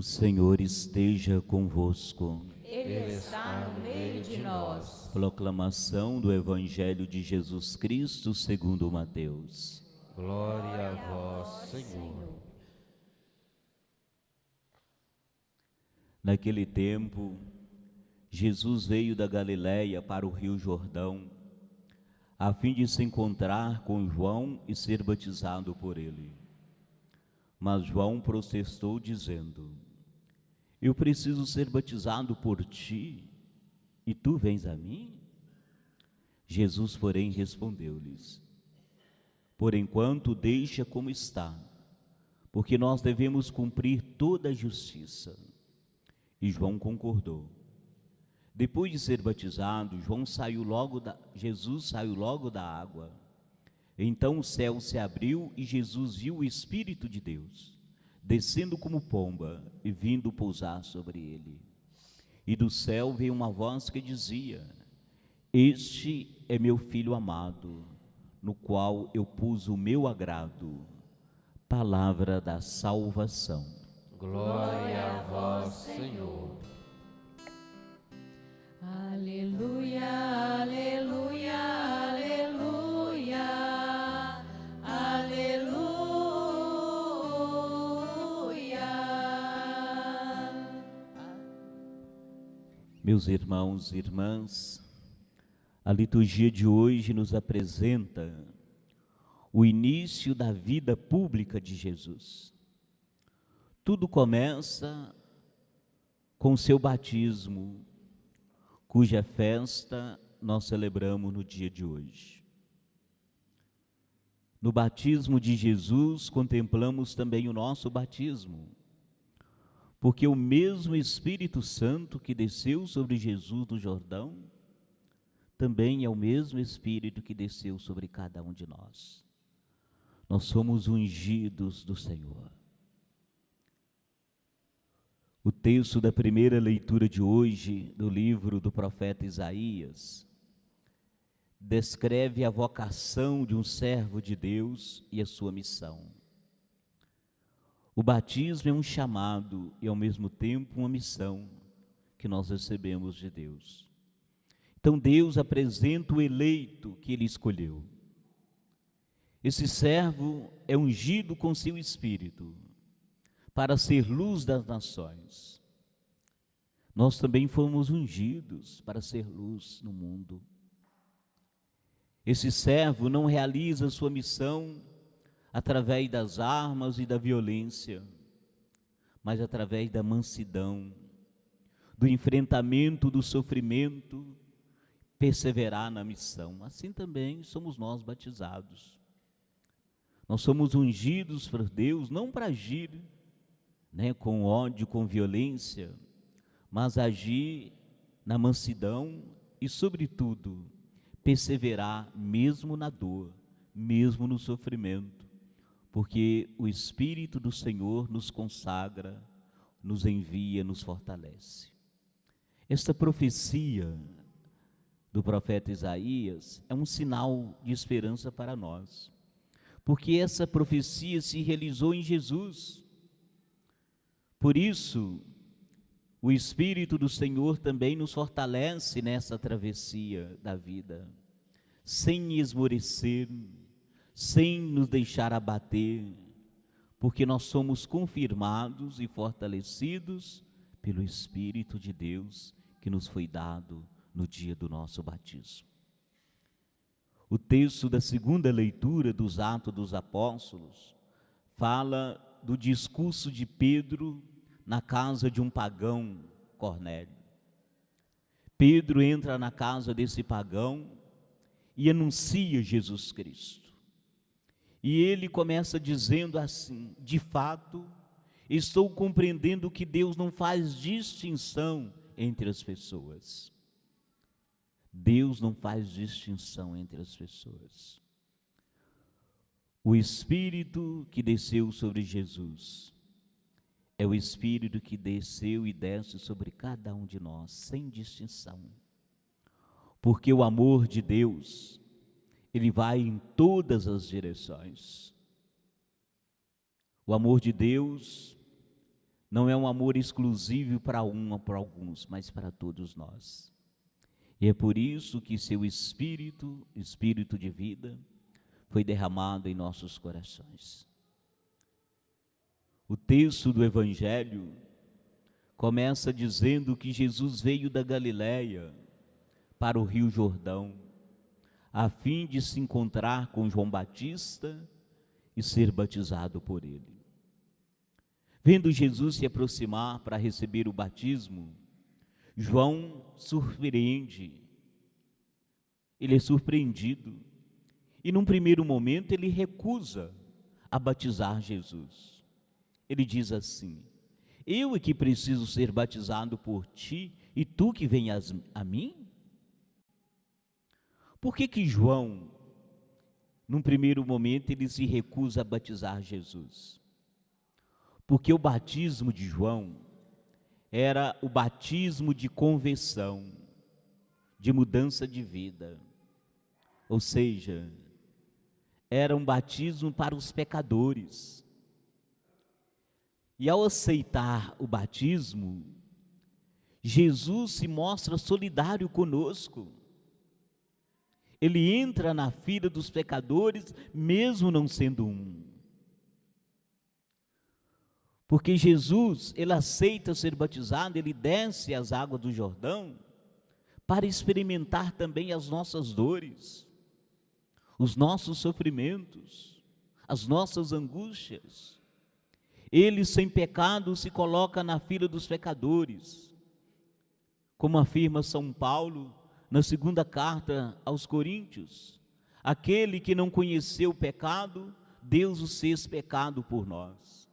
O Senhor esteja convosco. Ele está no meio de nós. Proclamação do Evangelho de Jesus Cristo segundo Mateus. Glória a vós, Senhor. Naquele tempo, Jesus veio da Galiléia para o rio Jordão, a fim de se encontrar com João e ser batizado por ele. Mas João protestou, dizendo: Eu preciso ser batizado por ti, e tu vens a mim? Jesus, porém, respondeu-lhes: Por enquanto deixa como está, porque nós devemos cumprir toda a justiça. E João concordou. Depois de ser batizado, Jesus saiu logo da água. Então o céu se abriu e Jesus viu o Espírito de Deus, descendo como pomba e vindo pousar sobre ele. E do céu veio uma voz que dizia: Este é meu Filho amado, no qual eu pus o meu agrado. Palavra da salvação. Glória a vós, Senhor. Aleluia, aleluia, aleluia, aleluia. Meus irmãos e irmãs, a liturgia de hoje nos apresenta o início da vida pública de Jesus. Tudo começa com o seu batismo, cuja festa nós celebramos no dia de hoje. No batismo de Jesus, contemplamos também o nosso batismo, porque o mesmo Espírito Santo que desceu sobre Jesus no Jordão, também é o mesmo Espírito que desceu sobre cada um de nós. Nós somos ungidos do Senhor. O texto da primeira leitura de hoje, do livro do profeta Isaías, descreve a vocação de um servo de Deus e a sua missão. O batismo é um chamado e, ao mesmo tempo, uma missão que nós recebemos de Deus. Então, Deus apresenta o eleito que Ele escolheu. Esse servo é ungido com seu Espírito, para ser luz das nações. Nós também fomos ungidos para ser luz no mundo. Esse servo não realiza sua missão através das armas e da violência, mas através da mansidão, do enfrentamento do sofrimento, perseverar na missão. Assim também somos nós batizados. Nós somos ungidos por Deus não para agir com ódio, com violência, mas agir na mansidão e, sobretudo, perseverar mesmo na dor, mesmo no sofrimento, porque o Espírito do Senhor nos consagra, nos envia, nos fortalece. Esta profecia do profeta Isaías é um sinal de esperança para nós, porque essa profecia se realizou em Jesus. Por isso, o Espírito do Senhor também nos fortalece nessa travessia da vida, sem esmorecer, sem nos deixar abater, porque nós somos confirmados e fortalecidos pelo Espírito de Deus que nos foi dado no dia do nosso batismo. O texto da segunda leitura dos Atos dos Apóstolos fala do discurso de Pedro na casa de um pagão, Cornélio. Pedro entra na casa desse pagão e anuncia Jesus Cristo. E ele começa dizendo assim: de fato, estou compreendendo que Deus não faz distinção entre as pessoas. Deus não faz distinção entre as pessoas. O Espírito que desceu sobre Jesus é o Espírito que desceu e desce sobre cada um de nós, sem distinção. Porque o amor de Deus, ele vai em todas as direções. O amor de Deus não é um amor exclusivo para alguns, mas para todos nós. E é por isso que seu Espírito, Espírito de vida, foi derramado em nossos corações. O texto do Evangelho começa dizendo que Jesus veio da Galileia para o Rio Jordão, a fim de se encontrar com João Batista e ser batizado por ele. Vendo Jesus se aproximar para receber o batismo, João surpreende, ele é surpreendido, e num primeiro momento ele recusa a batizar Jesus. Ele diz assim: eu é que preciso ser batizado por ti, e tu que venhas a mim? Por que João, num primeiro momento, ele se recusa a batizar Jesus? Porque o batismo de João era o batismo de conversão, de mudança de vida. Ou seja, era um batismo para os pecadores. E ao aceitar o batismo, Jesus se mostra solidário conosco. Ele entra na fila dos pecadores, mesmo não sendo um. Porque Jesus, ele aceita ser batizado, ele desce às águas do Jordão para experimentar também as nossas dores, os nossos sofrimentos, as nossas angústias. Ele, sem pecado, se coloca na fila dos pecadores. Como afirma São Paulo na segunda carta aos Coríntios: aquele que não conheceu o pecado, Deus o fez pecado por nós.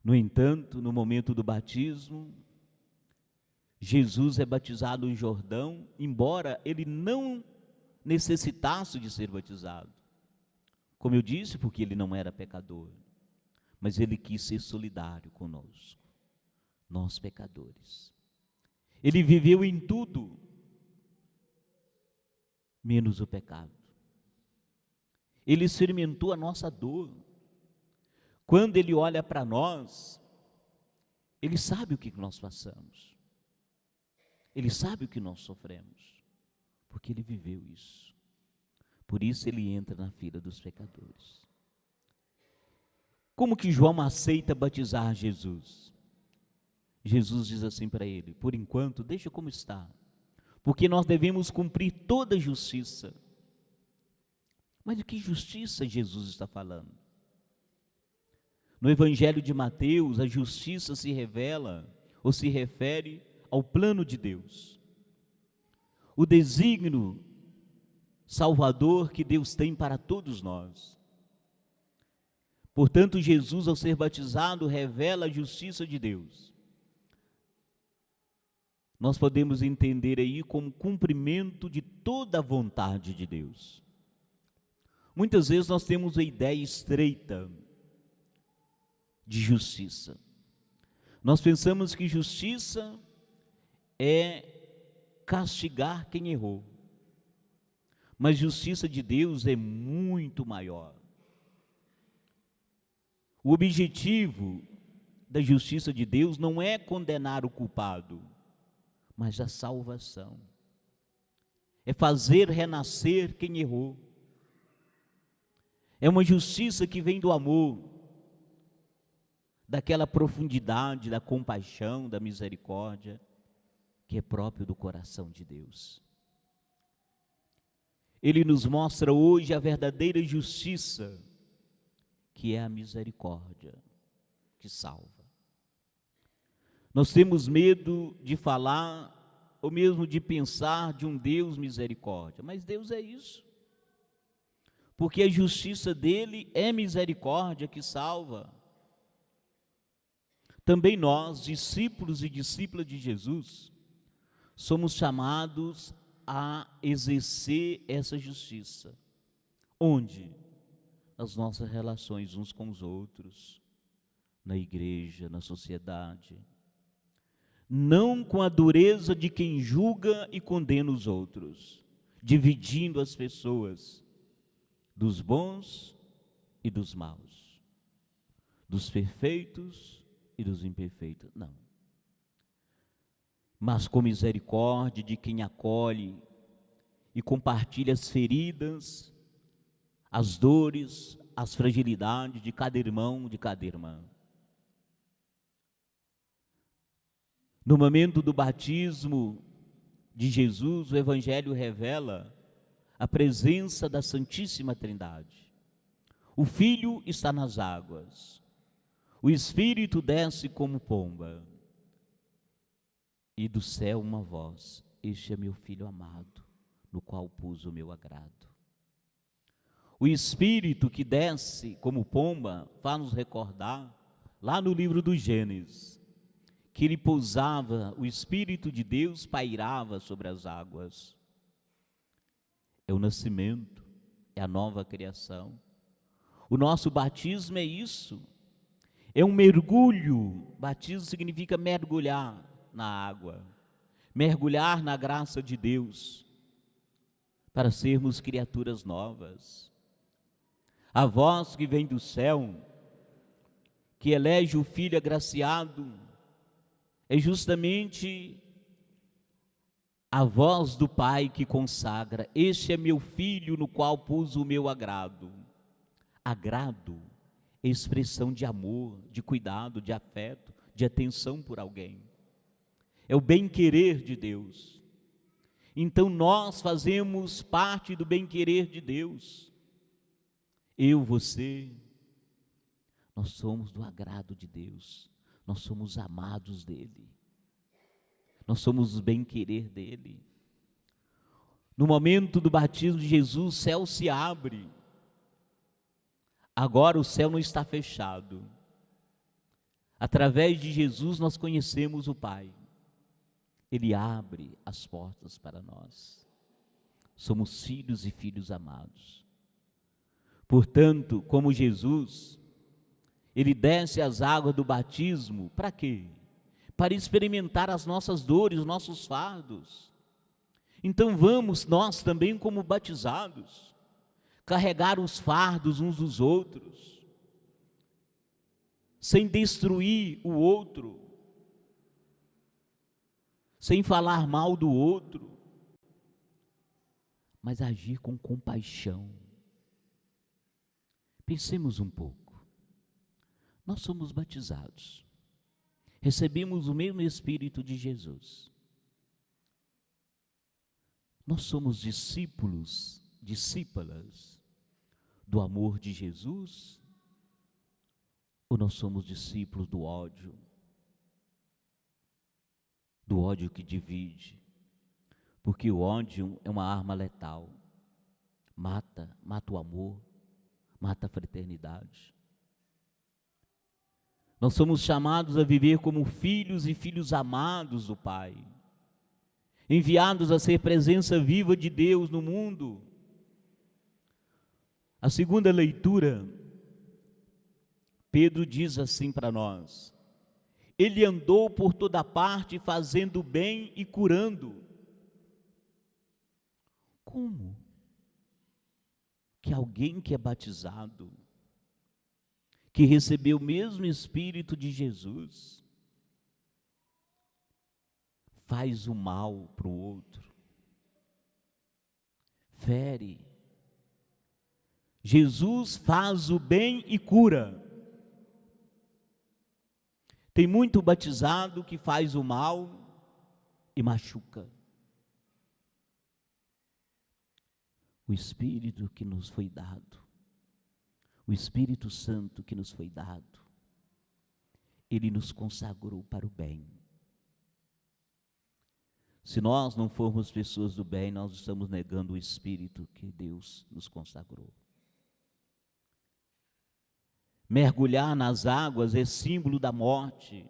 No entanto, no momento do batismo, Jesus é batizado no Jordão, embora ele não necessitasse de ser batizado. Como eu disse, porque ele não era pecador, mas ele quis ser solidário conosco, nós pecadores. Ele viveu em tudo, menos o pecado. Ele experimentou a nossa dor. Quando ele olha para nós, ele sabe o que nós passamos. Ele sabe o que nós sofremos, porque ele viveu isso. Por isso ele entra na fila dos pecadores. Como que João aceita batizar Jesus? Jesus diz assim para ele: por enquanto, deixa como está, porque nós devemos cumprir toda a justiça. Mas de que justiça Jesus está falando? No Evangelho de Mateus, a justiça se revela ou se refere ao plano de Deus, o desígnio salvador que Deus tem para todos nós. Portanto, Jesus, ao ser batizado, revela a justiça de Deus. Nós podemos entender aí como cumprimento de toda a vontade de Deus. Muitas vezes nós temos a ideia estreita de justiça. Nós pensamos que justiça é castigar quem errou. Mas justiça de Deus é muito maior. O objetivo da justiça de Deus não é condenar o culpado, mas a salvação. É fazer renascer quem errou. É uma justiça que vem do amor, daquela profundidade, da compaixão, da misericórdia, que é próprio do coração de Deus. Ele nos mostra hoje a verdadeira justiça, que é a misericórdia, que salva. Nós temos medo de falar, ou mesmo de pensar de um Deus misericórdia, mas Deus é isso. Porque a justiça dele é misericórdia que salva. Também nós, discípulos e discípulas de Jesus, somos chamados a exercer essa justiça. Onde? Nas nossas relações uns com os outros, na igreja, na sociedade. Não com a dureza de quem julga e condena os outros, dividindo as pessoas dos bons e dos maus. dos perfeitos e dos imperfeitos, não. Mas com misericórdia de quem acolhe e compartilha as feridas, as dores, as fragilidades de cada irmão, de cada irmã. No momento do batismo de Jesus, o Evangelho revela a presença da Santíssima Trindade. O Filho está nas águas, o Espírito desce como pomba, e do céu uma voz: este é meu Filho amado, no qual pus o meu agrado. O Espírito que desce como pomba faz nos recordar, lá no livro do Gênesis, que ele pousava, o Espírito de Deus pairava sobre as águas. É o nascimento, é a nova criação. O nosso batismo é isso, é um mergulho. Batismo significa mergulhar na água, mergulhar na graça de Deus, para sermos criaturas novas. A voz que vem do céu, que elege o Filho agraciado, é justamente a voz do Pai que consagra: este é meu Filho no qual pus o meu agrado. Agrado é expressão de amor, de cuidado, de afeto, de atenção por alguém. É o bem-querer de Deus. Então nós fazemos parte do bem-querer de Deus. Eu, você, nós somos do agrado de Deus. Nós somos amados dele. Nós somos o bem-querer dele. No momento do batismo de Jesus, o céu se abre. Agora o céu não está fechado. Através de Jesus nós conhecemos o Pai. Ele abre as portas para nós. Somos filhos e filhos amados. Portanto, como Jesus, ele desce as águas do batismo, para quê? Para experimentar as nossas dores, os nossos fardos. Então vamos nós também, como batizados, carregar os fardos uns dos outros, sem destruir o outro, sem falar mal do outro, mas agir com compaixão. Pensemos um pouco. Nós somos batizados, recebemos o mesmo Espírito de Jesus. Nós somos discípulos, discípulas do amor de Jesus, ou nós somos discípulos do ódio que divide? Porque o ódio é uma arma letal, mata o amor, mata a fraternidade. Nós somos chamados a viver como filhos e filhos amados do Pai, enviados a ser presença viva de Deus no mundo. A segunda leitura, Pedro diz assim para nós: ele andou por toda parte fazendo bem e curando. Como que alguém que é batizado, que recebeu o mesmo Espírito de Jesus, faz o mal para o outro, fere? Jesus faz o bem e cura. Tem muito batizado que faz o mal e machuca. O Espírito que nos foi dado, o Espírito Santo que nos foi dado, ele nos consagrou para o bem. Se nós não formos pessoas do bem, nós estamos negando o Espírito que Deus nos consagrou. Mergulhar nas águas é símbolo da morte,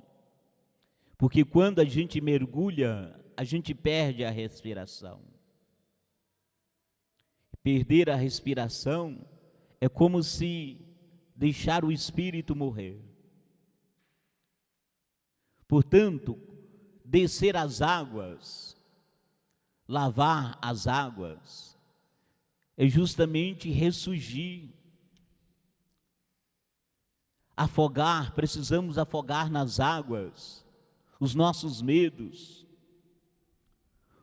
porque quando a gente mergulha, a gente perde a respiração. Perder a respiração é como se deixar o espírito morrer. Portanto, descer as águas, lavar as águas, é justamente ressurgir. afogar, precisamos afogar nas águas os nossos medos,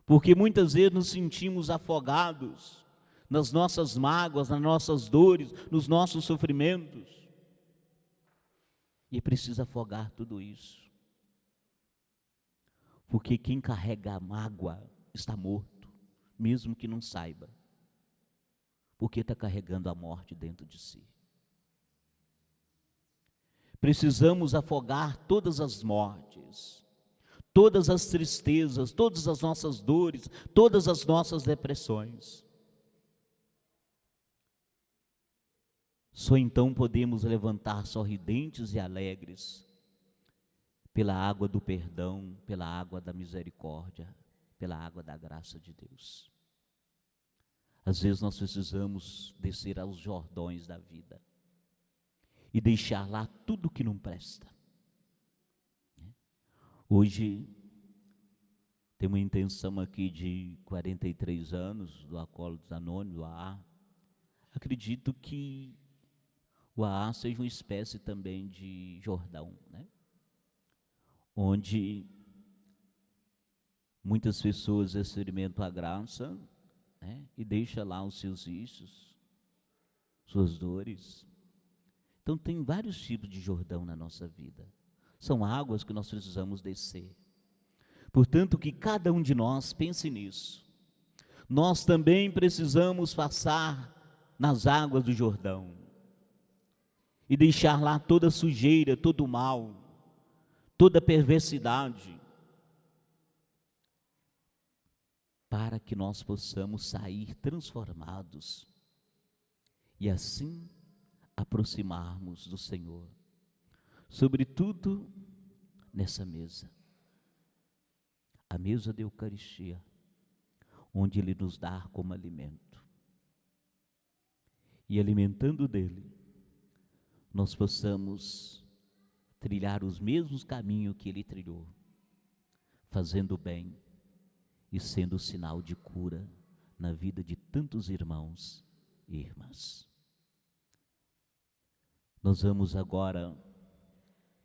porque muitas vezes nos sentimos afogados nas nossas mágoas, nas nossas dores, nos nossos sofrimentos, e precisa afogar tudo isso, porque quem carrega a mágoa está morto, mesmo que não saiba, porque está carregando a morte dentro de si. Precisamos afogar todas as mortes, todas as tristezas, todas as nossas dores, todas as nossas depressões. Só então podemos levantar sorridentes e alegres pela água do perdão, pela água da misericórdia, pela água da graça de Deus. Às vezes nós precisamos descer aos Jordões da vida e deixar lá tudo que não presta. Hoje tem uma intenção aqui de 43 anos do Acólitos Anônimos, do AA. Acredito que o AA seja uma espécie também de Jordão, né? Onde muitas pessoas experimentam a graça, né? E deixam lá os seus vícios, suas dores. Então tem vários tipos de Jordão na nossa vida. São águas que nós precisamos descer. Portanto, que cada um de nós pense nisso. Nós também precisamos passar nas águas do Jordão e deixar lá toda a sujeira, todo o mal, toda a perversidade, para que nós possamos sair transformados e assim aproximarmos do Senhor, sobretudo nessa mesa, a mesa da Eucaristia, onde Ele nos dá como alimento, e alimentando dele, nós possamos trilhar os mesmos caminhos que Ele trilhou, fazendo bem e sendo sinal de cura na vida de tantos irmãos e irmãs. Nós vamos agora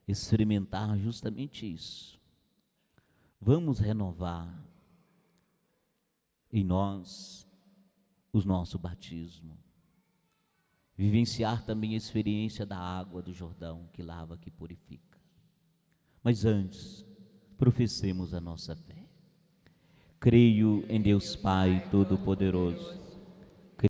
experimentar justamente isso. Vamos renovar em nós o nosso batismo, vivenciar também a experiência da água do Jordão, que lava, que purifica. Mas antes, professemos a nossa fé. Creio em Deus Pai Todo-Poderoso,